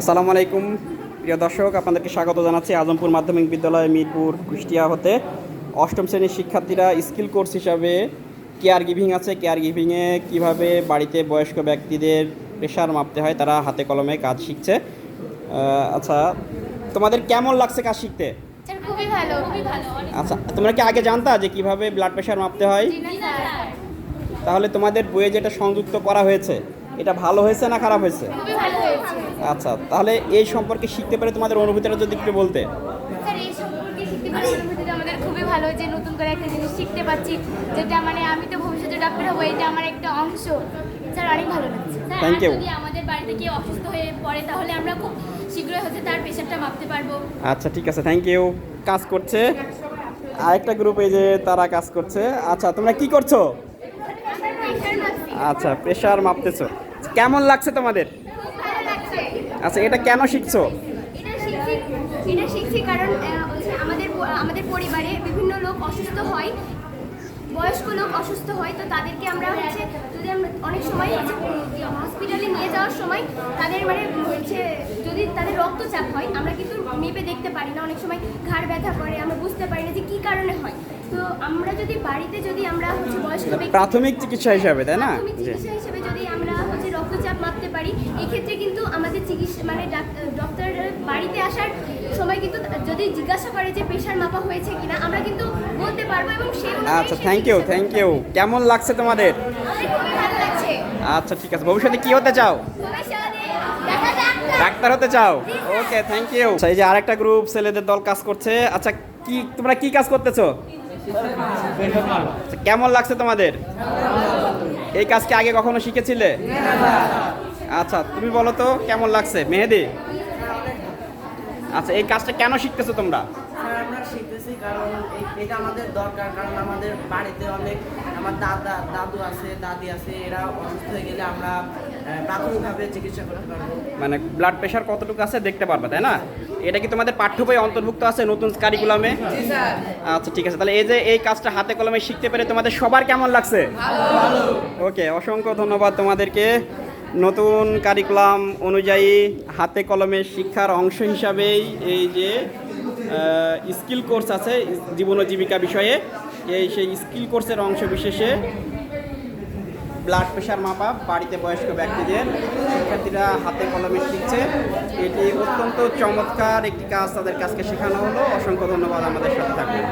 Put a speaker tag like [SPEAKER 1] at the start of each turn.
[SPEAKER 1] আসসালামু আলাইকুম প্রিয় দর্শক, আপনাদেরকে স্বাগত জানাচ্ছি আজমপুর মাধ্যমিক বিদ্যালয় মিরপুর কুষ্টিয়া হতে। অষ্টম শ্রেণীর শিক্ষার্থীরা স্কিল কোর্স হিসাবে কেয়ার গিভিং আছে। কেয়ার গিভিংয়ে কীভাবে বাড়িতে বয়স্ক ব্যক্তিদের প্রেশার মাপতে হয় তারা হাতে কলমে কাজ শিখছে। আচ্ছা, তোমাদের কেমন লাগছে কাজ শিখতে?
[SPEAKER 2] খুবই ভালো, খুবই ভালো।
[SPEAKER 1] আচ্ছা, তোমরা কি আগে জানতা যে কিভাবে ব্লাড প্রেশার মাপতে হয়? তাহলে তোমাদের বইয়ে যেটা সংযুক্ত করা হয়েছে এটা ভালো হয়েছে না খারাপ হয়েছে?
[SPEAKER 2] খুবই ভালো হয়েছে।
[SPEAKER 1] আচ্ছা, তাহলে এই সম্পর্কে শিখতে পারে তোমাদের অনুভূতিটা যদি একটু বলতে।
[SPEAKER 2] স্যার, এই সম্পর্কে শিখতে পারি অনুভূতিটা আমাদের খুবই ভালো, যে নতুন করে একটা জিনিস শিখতে পাচ্ছি, যেটা মানে আমি তো ভবিষ্যতে ডাক্তার হবো, এটা আমার একটা অংশ। স্যার, অনেক ভালো লাগছে।
[SPEAKER 1] Thank you.
[SPEAKER 2] যদি আমাদের বাড়িতে কেউ অসুস্থ হয়ে পড়ে তাহলে আমরা খুব শীঘ্রই হচ্ছে তার প্রেশারটা মাপতে পারবো।
[SPEAKER 1] আচ্ছা, ঠিক আছে, থ্যাংক ইউ। কাজ করছে আরেকটা গ্রুপ, এই যে তারা কাজ করছে। আচ্ছা, তোমরা কি করছো? আচ্ছা, প্রেশার মাপতেছো। কেমন লাগছে তোমাদের?
[SPEAKER 2] ভালো লাগছে।
[SPEAKER 1] আচ্ছা, এটা কেন শিখছো?
[SPEAKER 2] এটা শিখছি কারণ হচ্ছে আমাদের পরিবারে বিভিন্ন লোক অসুস্থ হয়, বয়স্ক লোক অসুস্থ হয়, তো তাদেরকে আমরা হচ্ছে যদি আমরা অনেক সময় হসপিটালে নিয়ে যাওয়ার সময় তাদের মানে হচ্ছে যদি তাদের রক্তচাপ হয় আমরা কিন্তু মেপে দেখতে পারি না, অনেক সময় ঘাড় ব্যথা করে, আমরা বুঝতে পারি না যে কী কারণে হয়। তো আমরা যদি বাড়িতে যদি আমরা হচ্ছে বয়স্ক
[SPEAKER 1] প্রাথমিক চিকিৎসা হিসাবে, তাই না?
[SPEAKER 2] চিকিৎসা হিসেবে যদি আমরা হচ্ছে রক্তচাপ মাপতে পারি, এই ক্ষেত্রে কিন্তু আমাদের চিকিৎসা মানে ডক্টর বাড়িতে আসার সময় কিন্তু যদি জিজ্ঞাসা করে যে প্রেশার মাপা হয়েছে কিনা আমরা কিন্তু বলতে পারবো এবং সেই অনুযায়ী
[SPEAKER 1] আচ্ছা, থ্যাংক ইউ, থ্যাংক ইউ। কেমন লাগছে তোমাদের?
[SPEAKER 2] আমাদের খুবই ভালো লাগছে।
[SPEAKER 1] আচ্ছা, ঠিক আছে। ভবিষ্যতে কি হতে চাও? ডাক্তার হতে চাও? ওকে, থ্যাংক ইউ। আচ্ছা, এই যে আরেকটা গ্রুপ ছেলেদের দল কাজ করছে। আচ্ছা, তোমরা কি কাজ করতেছো? আচ্ছা, কেমন লাগছে তোমাদের? এই কাজকে আগে কখনো শিখেছিলে? আচ্ছা, তুমি বলো তো কেমন লাগছে মেহেদি? আচ্ছা, এই কাজটা কেন শিখতেছো তোমরা?
[SPEAKER 3] স্যার, আমরা শিখতেছি কারণ এটা আমাদের দরকার, কারণ আমাদের বাড়িতে অনেক আমার দাদু আছে, দাদি আছে, এরা অসুস্থ হয়ে গেলে আমরা প্রাথমিকভাবে চিকিৎসা করতে পারবো।
[SPEAKER 1] মানে ব্লাড প্রেশার কতটুকু আছে দেখতে পারবে, তাই না? এটা কি তোমাদের পাঠ্য বই অন্তর্ভুক্ত আছে নতুন কারিকুলামে? আচ্ছা, ঠিক আছে। তাহলে এই যে এই কাজটা হাতে কলমে শিখতে পেরে তোমাদের সবার কেমন লাগছে? ওকে, অসংখ্য ধন্যবাদ তোমাদেরকে। নতুন কারিকুলাম অনুযায়ী হাতে কলমে শিক্ষার অংশ হিসাবেই এই যে স্কিল কোর্স আছে জীবন ও জীবিকা বিষয়ে, সেই স্কিল কোর্সের অংশ বিশেষে ব্লাড প্রেশার মাপা বাড়িতে বয়স্ক ব্যক্তিদের শিক্ষার্থীরা হাতে কলমে শিখছে। এটি অত্যন্ত চমৎকার একটি কাজ তাদের কাছকে শেখানো হলো। অসংখ্য ধন্যবাদ আমাদের সাথে থাকবেন।